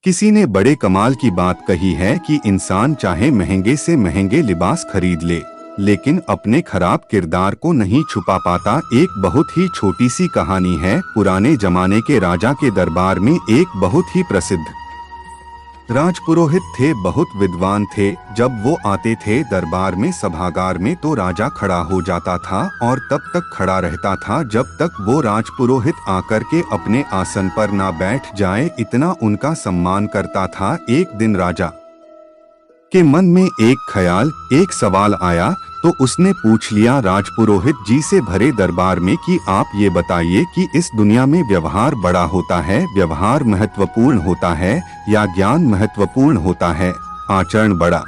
किसी ने बड़े कमाल की बात कही है कि इंसान चाहे महंगे से महंगे लिबास खरीद ले, लेकिन अपने खराब किरदार को नहीं छुपा पाता। एक बहुत ही छोटी सी कहानी है। पुराने जमाने के राजा के दरबार में एक बहुत ही प्रसिद्ध राजपुरोहित थे। बहुत विद्वान थे। जब वो आते थे दरबार में सभागार में तो राजा खड़ा हो जाता था और तब तक खड़ा रहता था जब तक वो राजपुरोहित आकर के अपने आसन पर ना बैठ जाए। इतना उनका सम्मान करता था। एक दिन राजा के मन में एक ख्याल, एक सवाल आया तो उसने पूछ लिया राजपुरोहित जी से भरे दरबार में कि आप ये बताइए कि इस दुनिया में व्यवहार बड़ा होता है, व्यवहार महत्वपूर्ण होता है या ज्ञान महत्वपूर्ण होता है? आचरण बड़ा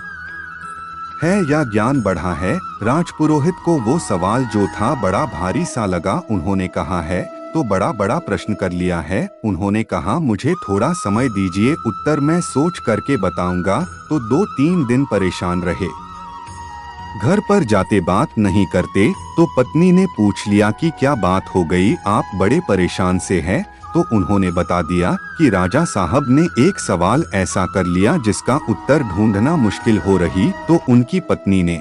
है या ज्ञान बढ़ा है? राजपुरोहित को वो सवाल जो था बड़ा भारी सा लगा। उन्होंने कहा है तो बड़ा प्रश्न कर लिया है। उन्होंने कहा मुझे थोड़ा समय दीजिए, उत्तर मैं सोच करके बताऊंगा। तो 2-3 दिन परेशान रहे। घर पर जाते बात नहीं करते तो पत्नी ने पूछ लिया कि क्या बात हो गई, आप बड़े परेशान से हैं? तो उन्होंने बता दिया कि राजा साहब ने एक सवाल ऐसा कर लिया जिसका उत्तर ढूंढना मुश्किल हो रही। तो उनकी पत्नी ने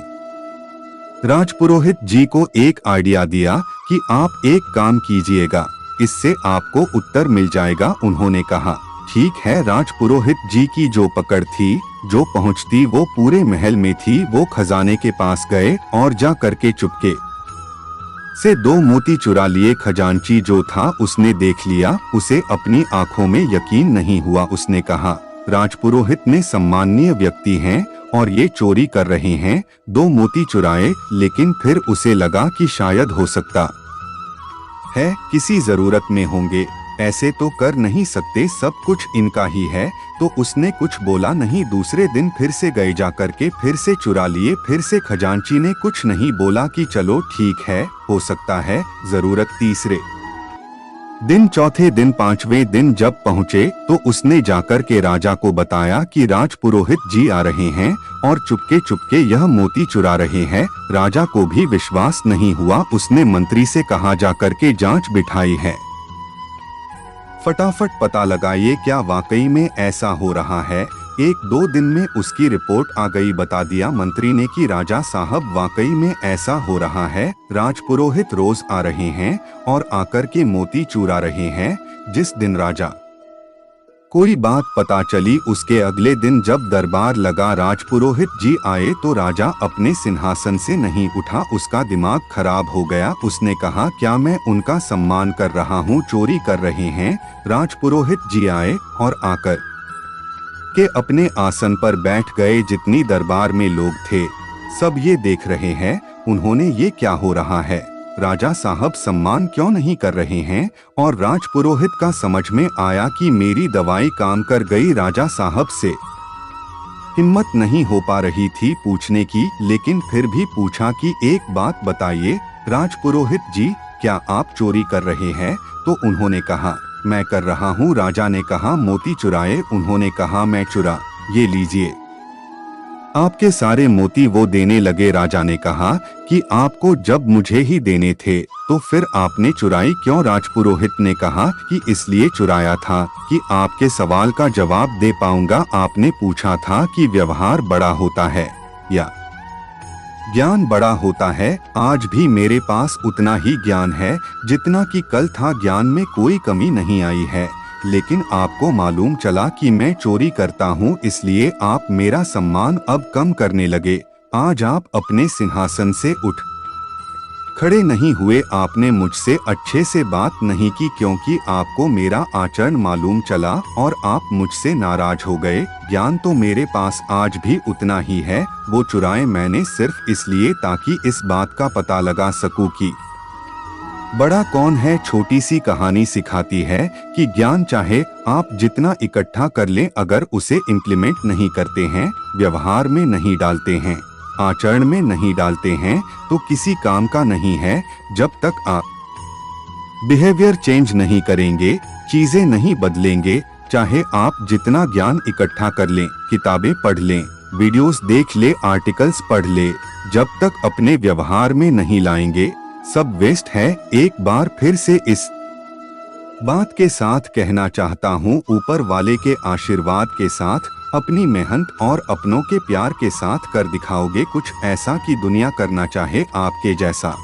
राजपुरोहित जी को एक आइडिया दिया कि आप एक काम कीजिएगा, इससे आपको उत्तर मिल जाएगा। उन्होंने कहा ठीक है। राजपुरोहित जी की जो पकड़ थी, जो पहुंच थी वो पूरे महल में थी। वो खजाने के पास गए और जा करके चुपके से 2 मोती चुरा लिए। खजांची जो था उसने देख लिया, उसे अपनी आंखों में यकीन नहीं हुआ। उसने कहा राजपुरोहित ने सम्माननीय व्यक्ति हैं और ये चोरी कर रहे हैं। 2 मोती चुराए, लेकिन फिर उसे लगा कि शायद हो सकता है किसी जरूरत में होंगे, ऐसे तो कर नहीं सकते, सब कुछ इनका ही है। तो उसने कुछ बोला नहीं। दूसरे दिन फिर से गए, जाकर के फिर से चुरा लिए। फिर से खजांची ने कुछ नहीं बोला कि चलो ठीक है, हो सकता है जरूरत। तीसरे दिन, चौथे दिन, 5वें दिन जब पहुँचे तो उसने जाकर के राजा को बताया कि राजपुरोहित जी आ रहे हैं और चुपके चुपके यह मोती चुरा रहे हैं। राजा को भी विश्वास नहीं हुआ। उसने मंत्री से कहा जाकर के जांच बिठाई है, फटाफट पता लगाइए क्या वाकई में ऐसा हो रहा है। 1-2 दिन में उसकी रिपोर्ट आ गई। बता दिया मंत्री ने कि राजा साहब वाकई में ऐसा हो रहा है। राजपुरोहित रोज आ रहे हैं और आकर के मोती चुरा रहे हैं। जिस दिन राजा कोई बात पता चली, उसके अगले दिन जब दरबार लगा, राजपुरोहित जी आए तो राजा अपने सिंहासन से नहीं उठा। उसका दिमाग खराब हो गया। उसने कहा क्या मैं उनका सम्मान कर रहा हूँ, चोरी कर रहे हैं? राजपुरोहित जी आए और आकर के अपने आसन पर बैठ गए। जितनी दरबार में लोग थे सब ये देख रहे हैं। उन्होंने ये क्या हो रहा है, राजा साहब सम्मान क्यों नहीं कर रहे हैं? और राजपुरोहित का समझ में आया कि मेरी दवाई काम कर गई। राजा साहब से हिम्मत नहीं हो पा रही थी पूछने की, लेकिन फिर भी पूछा कि एक बात बताइए राजपुरोहित जी, क्या आप चोरी कर रहे हैं? तो उन्होंने कहा मैं कर रहा हूँ। राजा ने कहा मोती चुराए? उन्होंने कहा मैं चुरा, ये लीजिए आपके सारे मोती। वो देने लगे। राजा ने कहा कि आपको जब मुझे ही देने थे तो फिर आपने चुराई क्यों? राजपुरोहित ने कहा कि इसलिए चुराया था कि आपके सवाल का जवाब दे पाऊंगा। आपने पूछा था कि व्यवहार बड़ा होता है या ज्ञान बड़ा होता है। आज भी मेरे पास उतना ही ज्ञान है जितना कि कल था। ज्ञान में कोई कमी नहीं आई है, लेकिन आपको मालूम चला कि मैं चोरी करता हूँ, इसलिए आप मेरा सम्मान अब कम करने लगे। आज आप अपने सिंहासन से उठ खड़े नहीं हुए। आपने मुझसे अच्छे से बात नहीं की क्योंकि आपको मेरा आचरण मालूम चला और आप मुझसे नाराज हो गए। ज्ञान तो मेरे पास आज भी उतना ही है। वो चुराए मैंने सिर्फ इसलिए ताकि इस बात का पता लगा सकूं कि बड़ा कौन है। छोटी सी कहानी सिखाती है कि ज्ञान चाहे आप जितना इकट्ठा कर लें, अगर उसे इम्प्लीमेंट नहीं करते हैं, व्यवहार में नहीं डालते हैं, आचरण में नहीं डालते हैं, तो किसी काम का नहीं है। जब तक आप बिहेवियर चेंज नहीं करेंगे, चीजें नहीं बदलेंगे, चाहे आप जितना ज्ञान इकट्ठा कर लें, किताबें पढ़ लें, वीडियोस देख ले, आर्टिकल्स पढ़ ले, जब तक अपने व्यवहार में नहीं लाएंगे, सब वेस्ट है। एक बार फिर से इस बात के साथ कहना चाहता हूँ, ऊपर वाले के आशीर्वाद के साथ अपनी मेहनत और अपनों के प्यार के साथ कर दिखाओगे कुछ ऐसा कि दुनिया करना चाहे आपके जैसा।